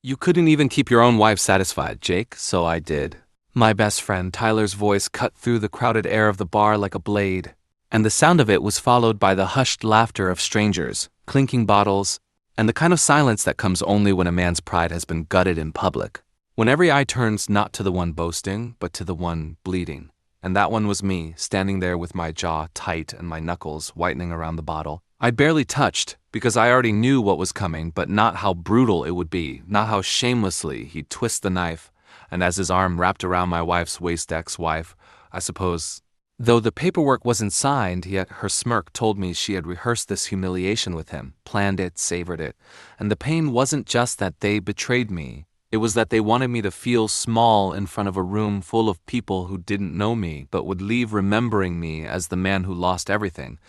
You couldn't even keep your own wife satisfied, Jake, so I did. My best friend Tyler's voice cut through the crowded air of the bar like a blade, and the sound of it was followed by the hushed laughter of strangers, clinking bottles, and the kind of silence that comes only when a man's pride has been gutted in public. When every eye turns not to the one boasting, but to the one bleeding. And that one was me, standing there with my jaw tight and my knuckles whitening around the bottle. I'd barely touched, because I already knew what was coming, but not how brutal it would be, not how shamelessly he'd twist the knife, and as his arm wrapped around my wife's waist, ex-wife, I suppose. Though the paperwork wasn't signed, yet her smirk told me she had rehearsed this humiliation with him, planned it, savored it, and the pain wasn't just that they betrayed me. It was that they wanted me to feel small in front of a room full of people who didn't know me, but would leave remembering me as the man who lost everything.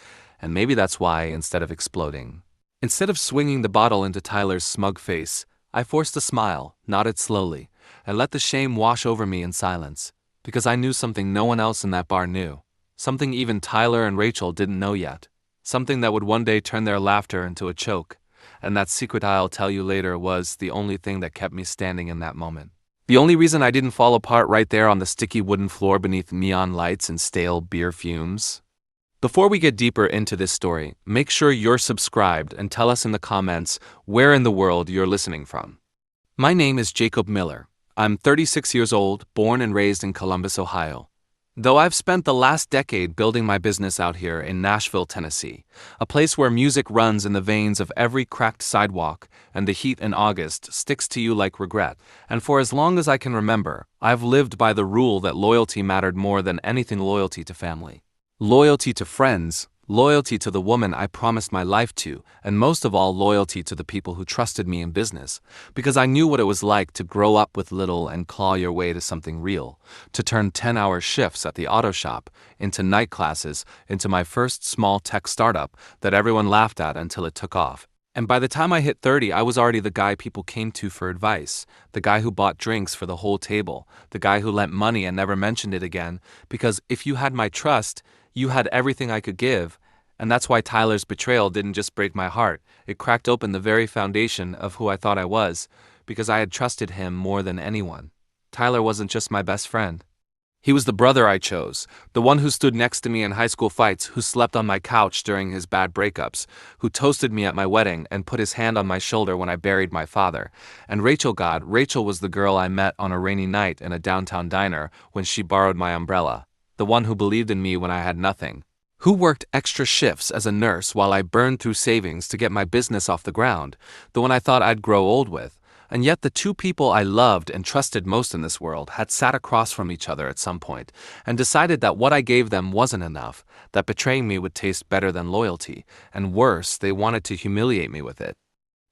And maybe that's why, instead of exploding, instead of swinging the bottle into Tyler's smug face, I forced a smile, nodded slowly, and let the shame wash over me in silence, because I knew something no one else in that bar knew, something even Tyler and Rachel didn't know yet, something that would one day turn their laughter into a choke. And that secret I'll tell you later was the only thing that kept me standing in that moment. The only reason I didn't fall apart right there on the sticky wooden floor beneath neon lights and stale beer fumes. Before we get deeper into this story, make sure you're subscribed and tell us in the comments where in the world you're listening from. My name is Jacob Miller. I'm 36 years old, born and raised in Columbus, Ohio. Though I've spent the last decade building my business out here in Nashville, Tennessee, a place where music runs in the veins of every cracked sidewalk and the heat in August sticks to you like regret, and for as long as I can remember, I've lived by the rule that loyalty mattered more than anything loyalty to family. Loyalty to friends, loyalty to the woman I promised my life to, and most of all loyalty to the people who trusted me in business, because I knew what it was like to grow up with little and claw your way to something real, to turn 10-hour shifts at the auto shop into night classes, into my first small tech startup that everyone laughed at until it took off. And by the time I hit 30, I was already the guy people came to for advice, the guy who bought drinks for the whole table, the guy who lent money and never mentioned it again, because if you had my trust, you had everything I could give, and that's why Tyler's betrayal didn't just break my heart. It cracked open the very foundation of who I thought I was, because I had trusted him more than anyone. Tyler wasn't just my best friend. He was the brother I chose, the one who stood next to me in high school fights, who slept on my couch during his bad breakups, who toasted me at my wedding and put his hand on my shoulder when I buried my father. And Rachel was the girl I met on a rainy night in a downtown diner when she borrowed my umbrella, the one who believed in me when I had nothing, who worked extra shifts as a nurse while I burned through savings to get my business off the ground, the one I thought I'd grow old with. And yet the two people I loved and trusted most in this world had sat across from each other at some point and decided that what I gave them wasn't enough, that betraying me would taste better than loyalty, and worse, they wanted to humiliate me with it.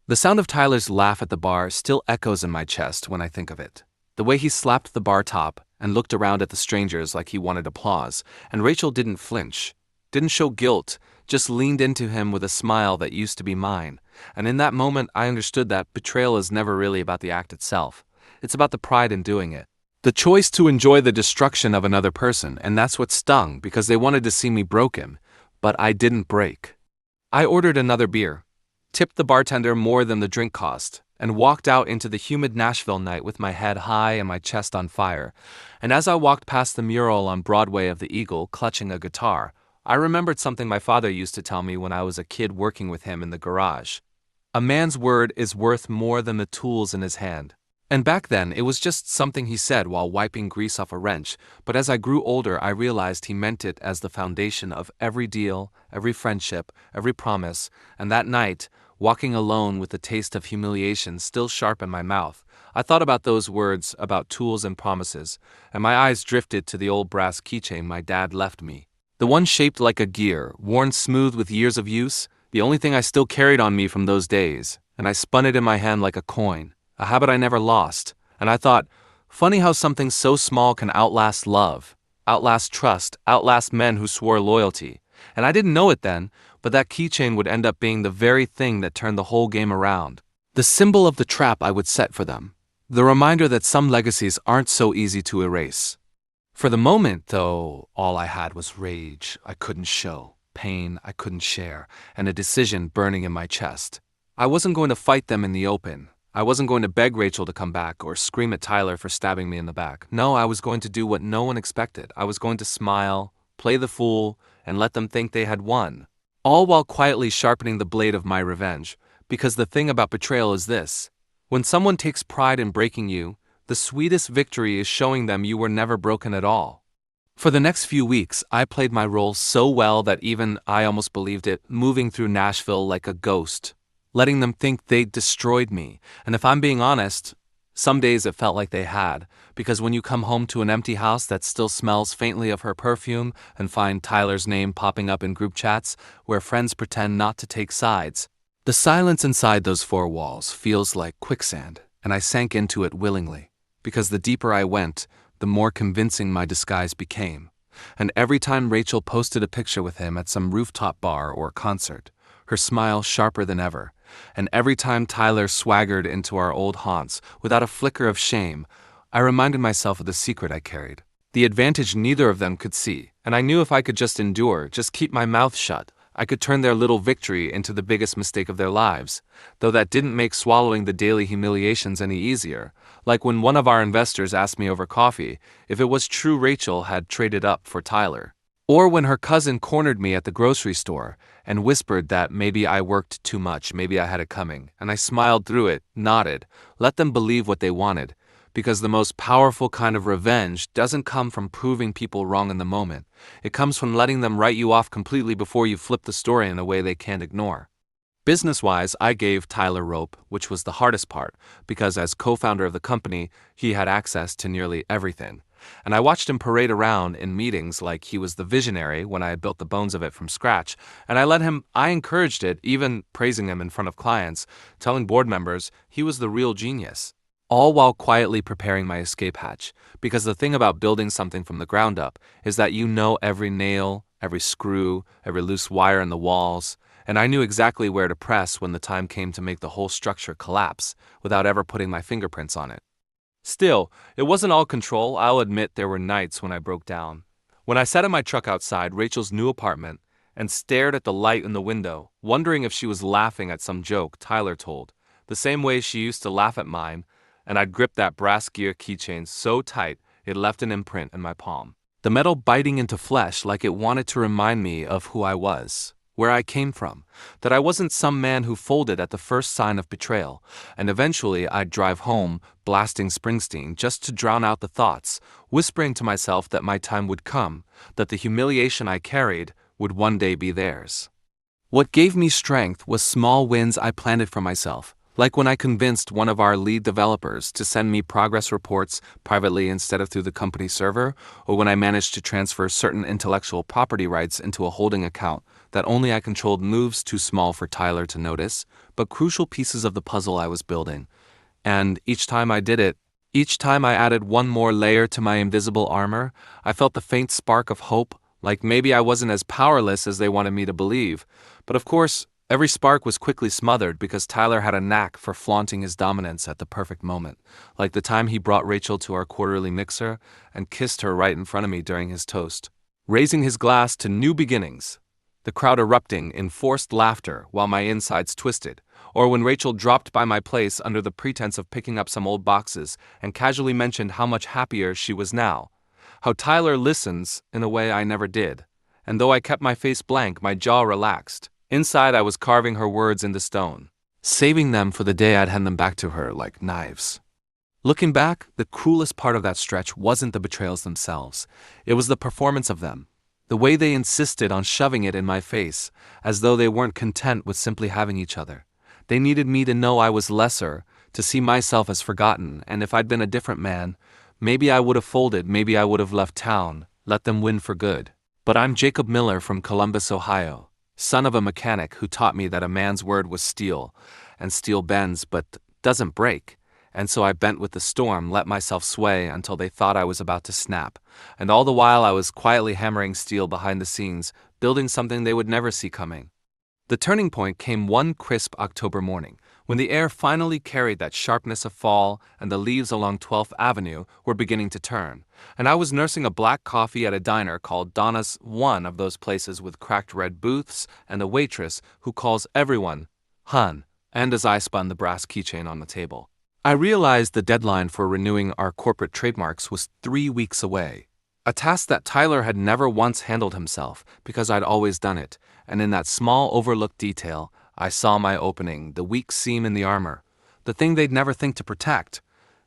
The sound of Tyler's laugh at the bar still echoes in my chest when I think of it. The way he slapped the bar top and looked around at the strangers like he wanted applause, and Rachel didn't flinch, didn't show guilt, just leaned into him with a smile that used to be mine. And in that moment, I understood that betrayal is never really about the act itself. It's about the pride in doing it. The choice to enjoy the destruction of another person, and that's what stung, because they wanted to see me broken. But I didn't break. I ordered another beer, tipped the bartender more than the drink cost, and walked out into the humid Nashville night with my head high and my chest on fire. And as I walked past the mural on Broadway of the Eagle clutching a guitar, I remembered something my father used to tell me when I was a kid working with him in the garage. A man's word is worth more than the tools in his hand. And back then, it was just something he said while wiping grease off a wrench, but as I grew older, I realized he meant it as the foundation of every deal, every friendship, every promise, and that night, walking alone with the taste of humiliation still sharp in my mouth, I thought about those words, about tools and promises, and my eyes drifted to the old brass keychain my dad left me. The one shaped like a gear, worn smooth with years of use, the only thing I still carried on me from those days, and I spun it in my hand like a coin, a habit I never lost, and I thought, funny how something so small can outlast love, outlast trust, outlast men who swore loyalty. And I didn't know it then, but that keychain would end up being the very thing that turned the whole game around. The symbol of the trap I would set for them. The reminder that some legacies aren't so easy to erase. For the moment, though, all I had was rage I couldn't show, pain I couldn't share, and a decision burning in my chest. I wasn't going to fight them in the open. I wasn't going to beg Rachel to come back or scream at Tyler for stabbing me in the back. No, I was going to do what no one expected. I was going to smile, play the fool, and let them think they had won. All while quietly sharpening the blade of my revenge. Because the thing about betrayal is this: when someone takes pride in breaking you, the sweetest victory is showing them you were never broken at all. For the next few weeks, I played my role so well that even I almost believed it, moving through Nashville like a ghost, letting them think they'd destroyed me. And if I'm being honest, some days it felt like they had, because when you come home to an empty house that still smells faintly of her perfume and find Tyler's name popping up in group chats where friends pretend not to take sides, the silence inside those four walls feels like quicksand, and I sank into it willingly, because the deeper I went, the more convincing my disguise became. And every time Rachel posted a picture with him at some rooftop bar or concert, her smile sharper than ever, and every time Tyler swaggered into our old haunts without a flicker of shame, I reminded myself of the secret I carried, the advantage neither of them could see, and I knew if I could just endure, just keep my mouth shut, I could turn their little victory into the biggest mistake of their lives, though that didn't make swallowing the daily humiliations any easier. Like when one of our investors asked me over coffee if it was true Rachel had traded up for Tyler. Or when her cousin cornered me at the grocery store and whispered that maybe I worked too much, maybe I had it coming, and I smiled through it, nodded, let them believe what they wanted, because the most powerful kind of revenge doesn't come from proving people wrong in the moment. It comes from letting them write you off completely before you flip the story in a way they can't ignore. Business-wise, I gave Tyler rope, which was the hardest part, because as co-founder of the company, he had access to nearly everything. And I watched him parade around in meetings like he was the visionary when I had built the bones of it from scratch, and I encouraged it, even praising him in front of clients, telling board members he was the real genius. All while quietly preparing my escape hatch, because the thing about building something from the ground up is that you know every nail, every screw, every loose wire in the walls, and I knew exactly where to press when the time came to make the whole structure collapse without ever putting my fingerprints on it. Still, it wasn't all control. I'll admit there were nights when I broke down. When I sat in my truck outside Rachel's new apartment and stared at the light in the window, wondering if she was laughing at some joke Tyler told, the same way she used to laugh at mine, and I'd gripped that brass gear keychain so tight it left an imprint in my palm. The metal biting into flesh like it wanted to remind me of who I was, where I came from, that I wasn't some man who folded at the first sign of betrayal, and eventually I'd drive home, blasting Springsteen just to drown out the thoughts, whispering to myself that my time would come, that the humiliation I carried would one day be theirs. What gave me strength was small wins I planted for myself, like when I convinced one of our lead developers to send me progress reports privately instead of through the company server, or when I managed to transfer certain intellectual property rights into a holding account that only I controlled, moves too small for Tyler to notice, but crucial pieces of the puzzle I was building. And each time I did it, each time I added one more layer to my invisible armor, I felt the faint spark of hope, like maybe I wasn't as powerless as they wanted me to believe. But of course, every spark was quickly smothered because Tyler had a knack for flaunting his dominance at the perfect moment, like the time he brought Rachel to our quarterly mixer and kissed her right in front of me during his toast, raising his glass to new beginnings, the crowd erupting in forced laughter while my insides twisted, or when Rachel dropped by my place under the pretense of picking up some old boxes and casually mentioned how much happier she was now, how Tyler listens in a way I never did, and though I kept my face blank, my jaw relaxed. Inside, I was carving her words into stone, saving them for the day I'd hand them back to her like knives. Looking back, the cruelest part of that stretch wasn't the betrayals themselves. It was the performance of them. The way they insisted on shoving it in my face, as though they weren't content with simply having each other. They needed me to know I was lesser, to see myself as forgotten, and if I'd been a different man, maybe I would have folded, maybe I would have left town, let them win for good. But I'm Jacob Miller from Columbus, Ohio, son of a mechanic who taught me that a man's word was steel, and steel bends but doesn't break. And so I bent with the storm, let myself sway until they thought I was about to snap. And all the while I was quietly hammering steel behind the scenes, building something they would never see coming. The turning point came one crisp October morning, when the air finally carried that sharpness of fall and the leaves along 12th Avenue were beginning to turn, and I was nursing a black coffee at a diner called Donna's, one of those places with cracked red booths and a waitress who calls everyone, "Hun," And as I spun the brass keychain on the table, I realized the deadline for renewing our corporate trademarks was 3 weeks away. A task that Tyler had never once handled himself because I'd always done it, and in that small overlooked detail, I saw my opening, the weak seam in the armor, the thing they'd never think to protect.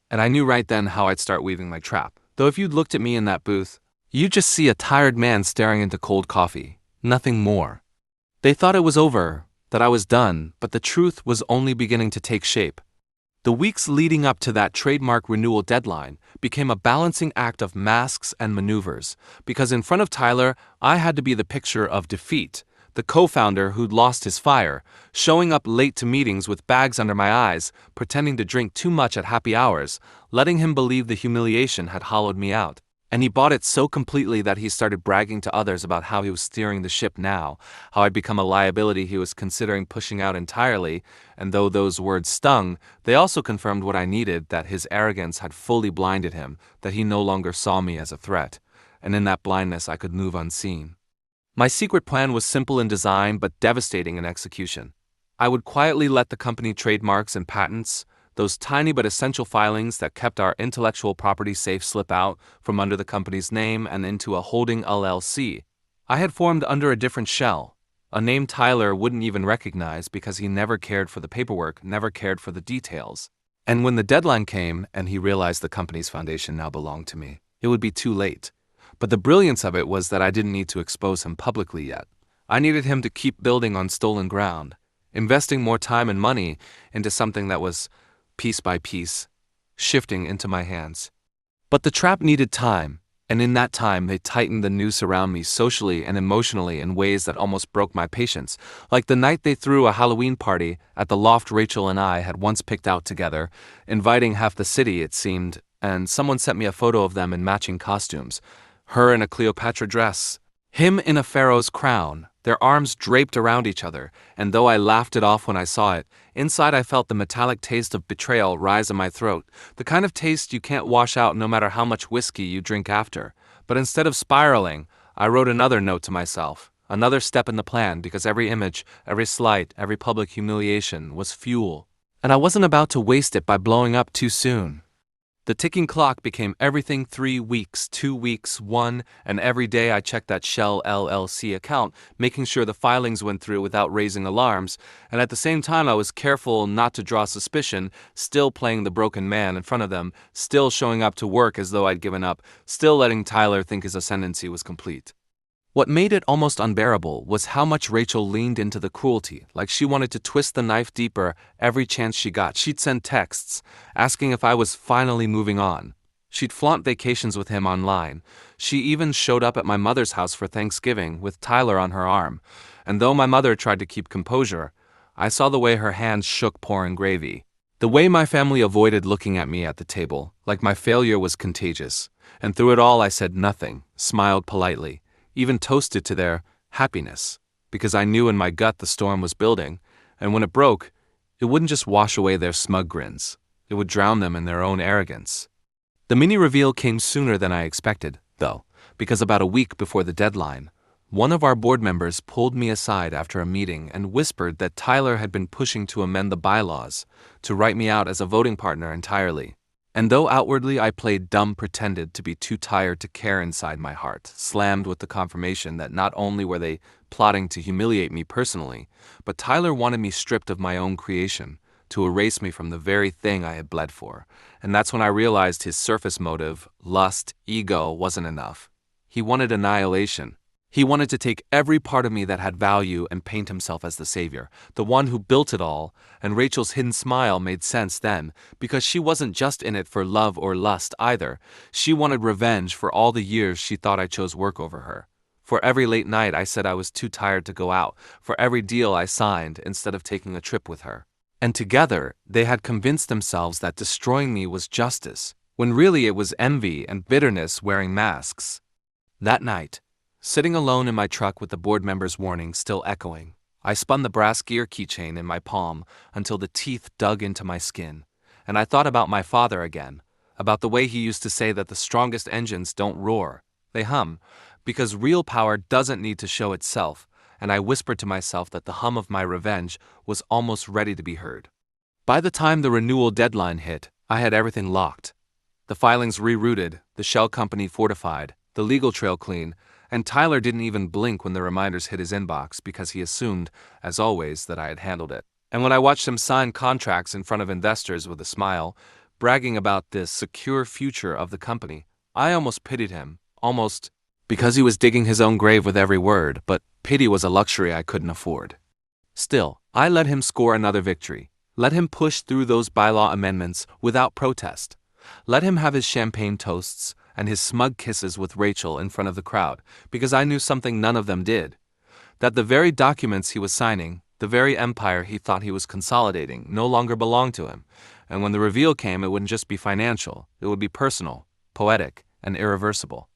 And I knew right then how I'd start weaving my trap. Though if you'd looked at me in that booth, you'd just see a tired man staring into cold coffee, nothing more. They thought it was over, that I was done, but the truth was only beginning to take shape. The weeks leading up to that trademark renewal deadline became a balancing act of masks and maneuvers, because in front of Tyler, I had to be the picture of defeat, the co-founder who'd lost his fire, showing up late to meetings with bags under my eyes, pretending to drink too much at happy hours, letting him believe the humiliation had hollowed me out. And he bought it so completely that he started bragging to others about how he was steering the ship now, how I'd become a liability he was considering pushing out entirely, and though those words stung, they also confirmed what I needed, that his arrogance had fully blinded him, that he no longer saw me as a threat, and in that blindness I could move unseen. My secret plan was simple in design but devastating in execution. I would quietly let the company trademarks and patents, those tiny but essential filings that kept our intellectual property safe, slip out from under the company's name and into a holding LLC. I had formed under a different shell, a name Tyler wouldn't even recognize because he never cared for the paperwork, never cared for the details. And when the deadline came and he realized the company's foundation now belonged to me, it would be too late. But the brilliance of it was that I didn't need to expose him publicly yet. I needed him to keep building on stolen ground, investing more time and money into something that was, piece by piece, shifting into my hands. But the trap needed time, and in that time they tightened the noose around me socially and emotionally in ways that almost broke my patience, like the night they threw a Halloween party at the loft Rachel and I had once picked out together, inviting half the city, it seemed, and someone sent me a photo of them in matching costumes. Her in a Cleopatra dress, him in a pharaoh's crown, their arms draped around each other, and though I laughed it off when I saw it, inside I felt the metallic taste of betrayal rise in my throat, the kind of taste you can't wash out no matter how much whiskey you drink after. But instead of spiraling, I wrote another note to myself, another step in the plan, because every image, every slight, every public humiliation was fuel, and I wasn't about to waste it by blowing up too soon. The ticking clock became everything. 3 weeks, 2 weeks, 1, and every day I checked that Shell LLC account, making sure the filings went through without raising alarms, and at the same time I was careful not to draw suspicion, still playing the broken man in front of them, still showing up to work as though I'd given up, still letting Tyler think his ascendancy was complete. What made it almost unbearable was how much Rachel leaned into the cruelty, like she wanted to twist the knife deeper every chance she got. She'd send texts, asking if I was finally moving on. She'd flaunt vacations with him online. She even showed up at my mother's house for Thanksgiving with Tyler on her arm, and though my mother tried to keep composure, I saw the way her hands shook pouring gravy. The way my family avoided looking at me at the table, like my failure was contagious. And through it all I said nothing, smiled politely, even toasted to their happiness, because I knew in my gut the storm was building, and when it broke, it wouldn't just wash away their smug grins, it would drown them in their own arrogance. The mini reveal came sooner than I expected, though, because about a week before the deadline, one of our board members pulled me aside after a meeting and whispered that Tyler had been pushing to amend the bylaws, to write me out as a voting partner entirely. And though outwardly I played dumb, pretended to be too tired to care inside my heart, slammed with the confirmation that not only were they plotting to humiliate me personally, but Tyler wanted me stripped of my own creation, to erase me from the very thing I had bled for. And that's when I realized his surface motive, lust, ego, wasn't enough. He wanted annihilation. He wanted to take every part of me that had value and paint himself as the savior, the one who built it all, and Rachel's hidden smile made sense then, because she wasn't just in it for love or lust either. She wanted revenge for all the years she thought I chose work over her. For every late night I said I was too tired to go out, for every deal I signed instead of taking a trip with her. And together, they had convinced themselves that destroying me was justice, when really it was envy and bitterness wearing masks. That night, sitting alone in my truck with the board member's warning still echoing, I spun the brass gear keychain in my palm until the teeth dug into my skin, and I thought about my father again, about the way he used to say that the strongest engines don't roar, they hum, because real power doesn't need to show itself, and I whispered to myself that the hum of my revenge was almost ready to be heard. By the time the renewal deadline hit, I had everything locked. The filings rerouted, the shell company fortified, the legal trail clean, and Tyler didn't even blink when the reminders hit his inbox because he assumed, as always, that I had handled it. And when I watched him sign contracts in front of investors with a smile, bragging about the secure future of the company, I almost pitied him, almost because he was digging his own grave with every word, but pity was a luxury I couldn't afford. Still, I let him score another victory. Let him push through those bylaw amendments without protest. Let him have his champagne toasts and his smug kisses with Rachel in front of the crowd, because I knew something none of them did. That the very documents he was signing, the very empire he thought he was consolidating, no longer belonged to him. And when the reveal came, it wouldn't just be financial, it would be personal, poetic, and irreversible.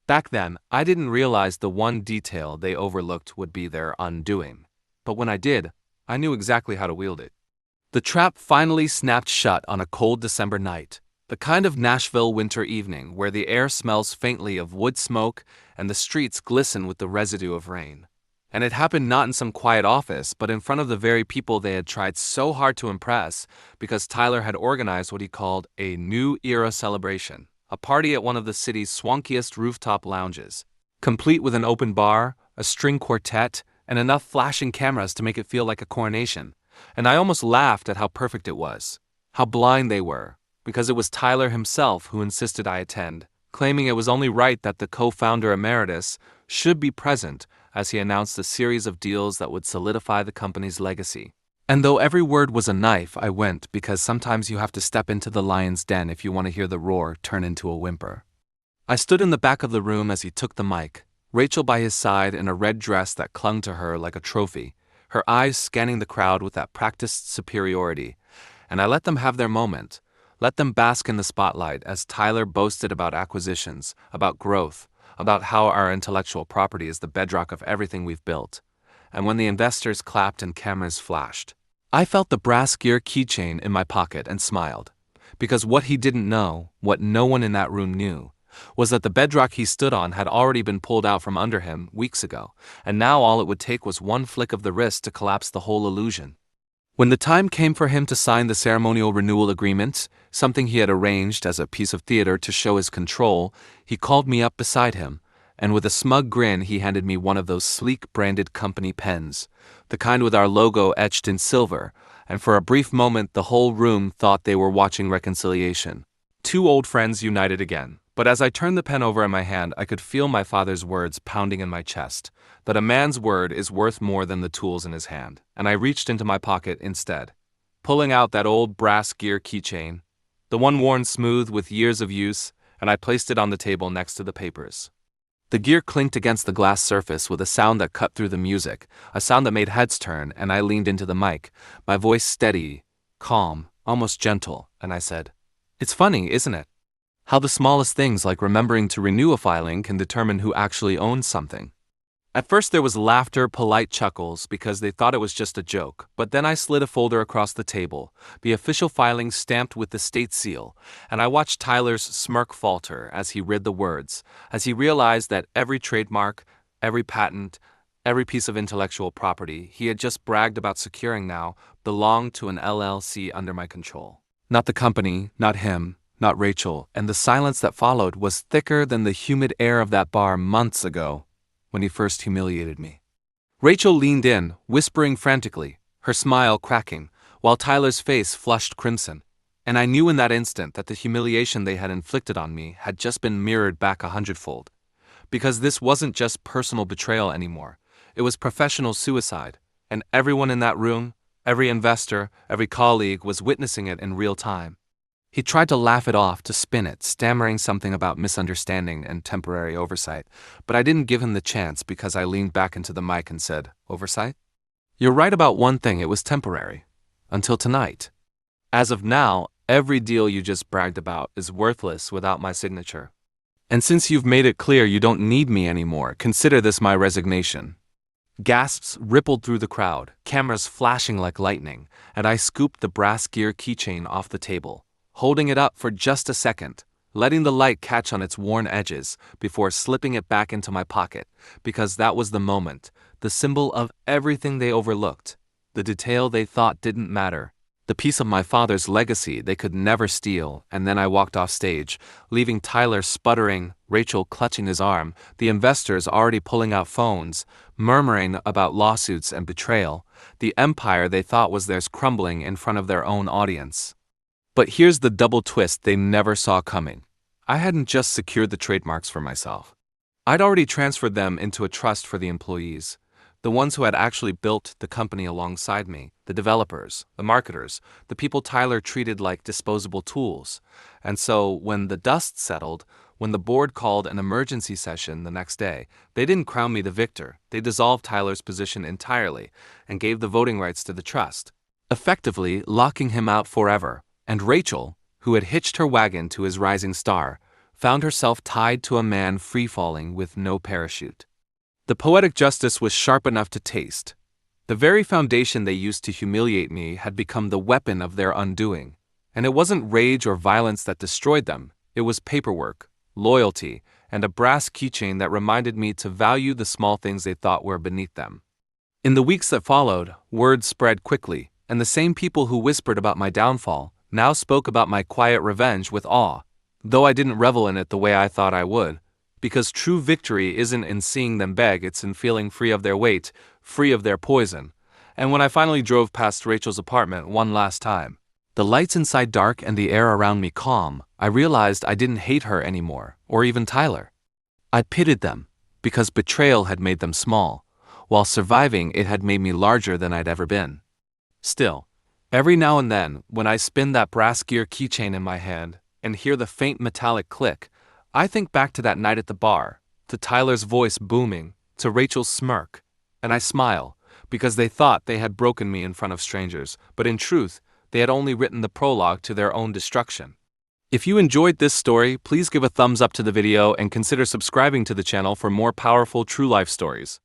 Back then, I didn't realize the one detail they overlooked would be their undoing. But when I did, I knew exactly how to wield it. The trap finally snapped shut on a cold December night. The kind of Nashville winter evening where the air smells faintly of wood smoke and the streets glisten with the residue of rain. And it happened not in some quiet office, but in front of the very people they had tried so hard to impress, because Tyler had organized what he called a New Era celebration, a party at one of the city's swankiest rooftop lounges, complete with an open bar, a string quartet, and enough flashing cameras to make it feel like a coronation. And I almost laughed at how perfect it was, how blind they were, because it was Tyler himself who insisted I attend, claiming it was only right that the co-founder emeritus should be present as he announced a series of deals that would solidify the company's legacy. And though every word was a knife, I went, because sometimes you have to step into the lion's den if you want to hear the roar turn into a whimper. I stood in the back of the room as he took the mic, Rachel by his side in a red dress that clung to her like a trophy, her eyes scanning the crowd with that practiced superiority, and I let them have their moment. Let them bask in the spotlight as Tyler boasted about acquisitions, about growth, about how our intellectual property is the bedrock of everything we've built. And when the investors clapped and cameras flashed, I felt the brass gear keychain in my pocket and smiled. Because what he didn't know, what no one in that room knew, was that the bedrock he stood on had already been pulled out from under him weeks ago, and now all it would take was one flick of the wrist to collapse the whole illusion. When the time came for him to sign the ceremonial renewal agreement, something he had arranged as a piece of theater to show his control, he called me up beside him, and with a smug grin he handed me one of those sleek branded company pens, the kind with our logo etched in silver, and for a brief moment the whole room thought they were watching reconciliation. Two old friends united again. But as I turned the pen over in my hand, I could feel my father's words pounding in my chest, that a man's word is worth more than the tools in his hand, and I reached into my pocket instead, pulling out that old brass gear keychain, the one worn smooth with years of use, and I placed it on the table next to the papers. The gear clinked against the glass surface with a sound that cut through the music, a sound that made heads turn, and I leaned into the mic, my voice steady, calm, almost gentle, and I said, "It's funny, isn't it? How the smallest things like remembering to renew a filing can determine who actually owns something." At first there was laughter, polite chuckles, because they thought it was just a joke, but then I slid a folder across the table, the official filing stamped with the state seal, and I watched Tyler's smirk falter as he read the words, as he realized that every trademark, every patent, every piece of intellectual property he had just bragged about securing now belonged to an LLC under my control. Not the company, not him, not Rachel, and the silence that followed was thicker than the humid air of that bar months ago, when he first humiliated me. Rachel leaned in, whispering frantically, her smile cracking, while Tyler's face flushed crimson, and I knew in that instant that the humiliation they had inflicted on me had just been mirrored back 100-fold. Because this wasn't just personal betrayal anymore, it was professional suicide, and everyone in that room, every investor, every colleague was witnessing it in real time. He tried to laugh it off, to spin it, stammering something about misunderstanding and temporary oversight, but I didn't give him the chance because I leaned back into the mic and said, "Oversight? You're right about one thing, it was temporary. Until tonight. As of now, every deal you just bragged about is worthless without my signature. And since you've made it clear you don't need me anymore, consider this my resignation." Gasps rippled through the crowd, cameras flashing like lightning, and I scooped the brass gear keychain off the table, holding it up for just a second, letting the light catch on its worn edges before slipping it back into my pocket, because that was the moment, the symbol of everything they overlooked, the detail they thought didn't matter, the piece of my father's legacy they could never steal. And then I walked off stage, leaving Tyler sputtering, Rachel clutching his arm, the investors already pulling out phones, murmuring about lawsuits and betrayal, the empire they thought was theirs crumbling in front of their own audience. But here's the double twist they never saw coming. I hadn't just secured the trademarks for myself. I'd already transferred them into a trust for the employees, the ones who had actually built the company alongside me, the developers, the marketers, the people Tyler treated like disposable tools. And so when the dust settled, when the board called an emergency session the next day, they didn't crown me the victor. They dissolved Tyler's position entirely and gave the voting rights to the trust, effectively locking him out forever. And Rachel, who had hitched her wagon to his rising star, found herself tied to a man free-falling with no parachute. The poetic justice was sharp enough to taste. The very foundation they used to humiliate me had become the weapon of their undoing. And it wasn't rage or violence that destroyed them. It was paperwork, loyalty, and a brass keychain that reminded me to value the small things they thought were beneath them. In the weeks that followed, word spread quickly, and the same people who whispered about my downfall now spoke about my quiet revenge with awe, though I didn't revel in it the way I thought I would. Because true victory isn't in seeing them beg, it's in feeling free of their weight, free of their poison. And when I finally drove past Rachel's apartment one last time, the lights inside dark and the air around me calm, I realized I didn't hate her anymore, or even Tyler. I pitied them, because betrayal had made them small, while surviving it had made me larger than I'd ever been. Still, every now and then, when I spin that brass gear keychain in my hand and hear the faint metallic click, I think back to that night at the bar, to Tyler's voice booming, to Rachel's smirk, and I smile, because they thought they had broken me in front of strangers, but in truth, they had only written the prologue to their own destruction. If you enjoyed this story, please give a thumbs up to the video and consider subscribing to the channel for more powerful true life stories.